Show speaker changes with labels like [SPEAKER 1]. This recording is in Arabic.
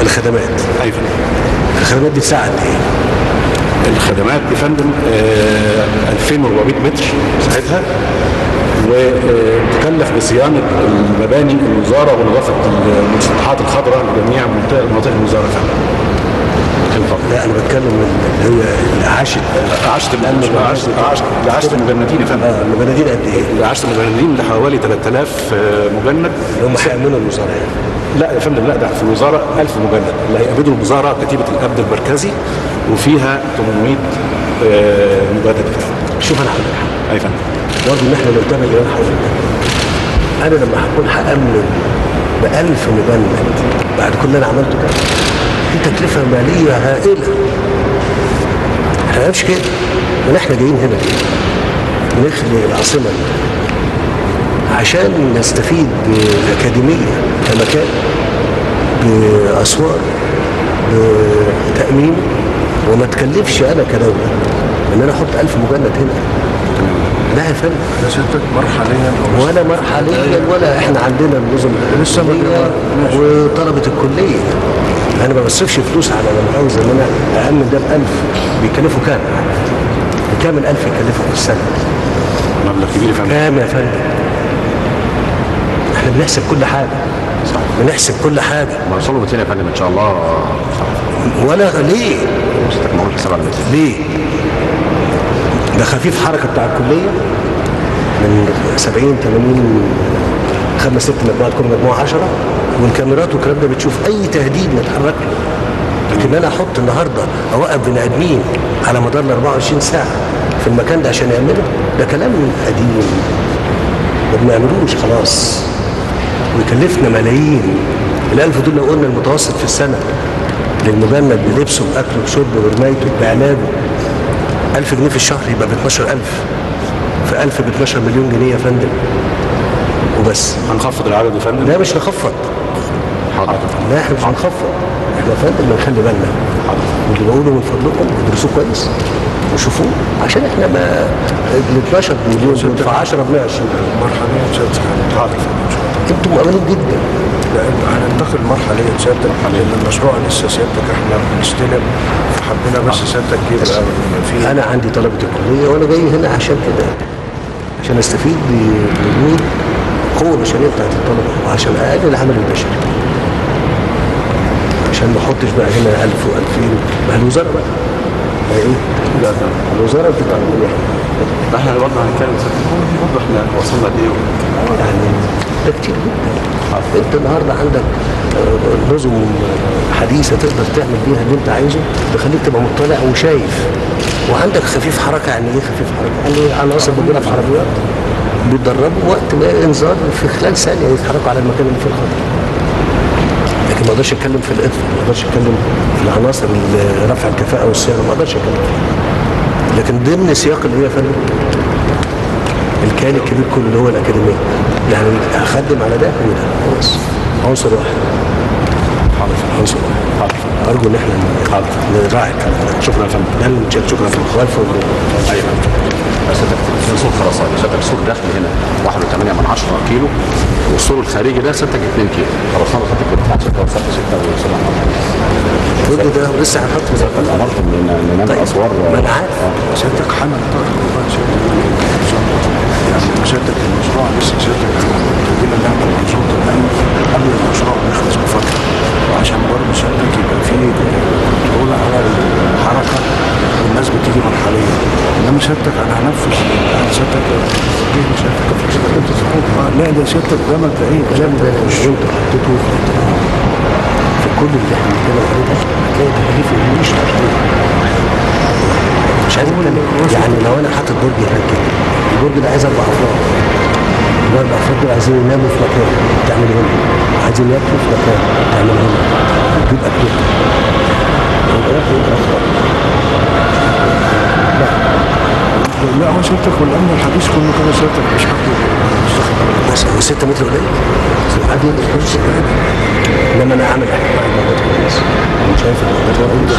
[SPEAKER 1] الخدمات.
[SPEAKER 2] ايوه.
[SPEAKER 1] الخدمات دي تساعد ايه؟
[SPEAKER 2] الخدمات يا فندم 2400 متر ساعتها، وتكلف بصيانه المباني الوزاره ونظافه المسطحات الخضراء لجميع مناطق الوزاره فعلا.
[SPEAKER 1] لا انا بتكلم اللي هي اعاشه
[SPEAKER 2] المجندين يا فندم.
[SPEAKER 1] المجندين قد ايه؟
[SPEAKER 2] اعاشه المجندين اللي حوالي 3000 مجند.
[SPEAKER 1] اللي هم هيعملوا الوزاره يعني؟
[SPEAKER 2] لا يا فندم، لا، ده في الوزاره 1000 مجند اللي هيقبضوا الوزاره كتيبه القبض المركزي، وفيها 800 مجند.
[SPEAKER 1] شوف انا هقول لك
[SPEAKER 2] اي فندم.
[SPEAKER 1] برضه ان احنا ننتبه لما حوالينا. انا لما هكون هامن ب1000 مجند بعد كل اللي انا عملته ده، دي تكلفه ماليه هائله. احنا مش كده، من احنا جايين هنا نخلي العاصمه عشان نستفيد باكاديميه كمكان، باسوار، بتامين، وما تكلفش انا كدوله ان انا احط 1000 مجند هنا. لا يا فندم،
[SPEAKER 3] ده سيادتك مرحليا
[SPEAKER 1] ولا مرحليا ولا احنا عندنا النظم الكليه وطلبه الكليه. انا ما بصرفش فلوس على المؤاخذه ان انا اامن ده ب1000. بيكلفوا كام؟ كام ال1000 يكلفوا في السنه؟
[SPEAKER 2] مبلغ كبير يا فندم.
[SPEAKER 1] كام يا فندم؟ احنا بنحسب كل حاجه.
[SPEAKER 2] صح.
[SPEAKER 1] بنحسب كل حاجه.
[SPEAKER 2] وصلوا 200 يا فندم ان شاء الله.
[SPEAKER 1] ولا ليه؟
[SPEAKER 2] ما هو حساب على 200.
[SPEAKER 1] ليه؟ ده خفيف حركه بتاع الكليه من 70 80 5 6 مجموعات، كل مجموعه 10، والكاميرات والكلام ده بتشوف اي تهديد نتحرك له. لكن انا احط النهارده اوقف بني ادمين على مدار ال 24 ساعه في المكان ده عشان يعملوا، ده كلام قديم ما بنعملوش خلاص، ويكلفنا ملايين. ال1000 دول لو قلنا المتوسط في السنه للمجند بلبسه باكله بشربه برمايته بعلاجه 1000 جنيه في الشهر، يبقى ب 12000 في 1000 ب 12 مليون جنيه يا فندم. وبس.
[SPEAKER 2] هنخفض العدد يا فندم؟
[SPEAKER 1] لا مش نخفض.
[SPEAKER 2] حاضر.
[SPEAKER 1] لا احنا مش هنخفض، احنا يا فندم بنخلي بالنا. واللي بقوله من فضلكم ادرسوه كويس وشوفوه، عشان احنا ما ال 12 مليون دول في 10 ب 120.
[SPEAKER 3] مرحليا سيادتك هنتعاطف ان شاء الله.
[SPEAKER 1] انتم مؤمنين جدا.
[SPEAKER 3] لا هننتقل مرحليا سيادتك، لان المشروع لسه سيادتك احنا بنستلم، فحبينا بس سيادتك يبقى في.
[SPEAKER 1] انا عندي طلبه الكليه وانا جاي هنا عشان كده، عشان استفيد بوجود قوه بشريه بتاعت الطلبه، وعشان اقلل العمل البشري، عشان ما احطش بقى هنا 1000 و2000. ما الوزاره بقى ايه؟ لا الوزاره بتبقى
[SPEAKER 2] احنا برضه هنتكلم برضه احنا وصلنا لايه؟
[SPEAKER 1] يعني ده كتير جدا. انت النهارده عندك نظم حديثه تقدر تعمل بيها اللي انت عايزه، تخليك تبقى مطلع وشايف، وعندك خفيف حركه. يعني ايه خفيف حركه؟ يعني عناصر بتجيلها في عربيات بيتدربوا وقت ما انذار في خلال ثانيه يتحركوا على المكان اللي فيه الخطر. لكن ما اقدرش اتكلم في الاطفاء، ما اقدرش اتكلم في العناصر رفع الكفاءه والصيانه، ما اقدرش اتكلم فيها. لكن ضمن سياق اللي هي فن الكيان الكبير كله اللي هو الاكاديميه، يعني اخدم على ده وده بس عنصر واحد. عنصر واحد. ارجو ان احنا نراعي الكلام ده.
[SPEAKER 2] شكرا يا فندم.
[SPEAKER 1] ده المشاهد. شكرا في الخلف.
[SPEAKER 2] ايوه. سور خرسانه سيادتك، سور داخلي هنا 1.8 كيلو، والسور الخارجي ده سيادتك 2 كيلو خرسانه سيادتك بتاعت 6 و7
[SPEAKER 1] كل ده لسه هنحط في
[SPEAKER 2] سيادتك امرت ان نعمل اسوار.
[SPEAKER 1] ما انا عارف.
[SPEAKER 3] سيادتك حمل طاقه والله سيادتك ان شاء الله. يعني سيادتك المشروع لسه سيادتك محتاجين نعمل منظومه الامن قبل المشروع ما يخلص بفتره، وعشان برضه سيادتك يبقى في كنترول على الحركه والناس بتيجي مرحليا. انما سيادتك انا هنفذ سيادتك ايه سيادتك لا ده سيادتك ده مبدئيا
[SPEAKER 1] الكلام ده مش انت حطيته في كل اللي احنا بنتكلم عليه ده، هتلاقي تكاليف مش مشكله. مش عايز اتكلم يعني لو انا حاطط برج هناك كده، البرج ده عايز 4 افراد، ال4 افراد دول عايزين يناموا في مكان تعملوا هنا، عايزين ياكلوا في مكان تعملوا هنا، تجيب اكلهم.
[SPEAKER 3] لا هو سيادتك والامن الحديث كله كده سيادتك مش حاطط
[SPEAKER 1] بس هو 6 متر قليل عادي، انما انا اعمل الموضوع كويس. انا شايف الموضوع ده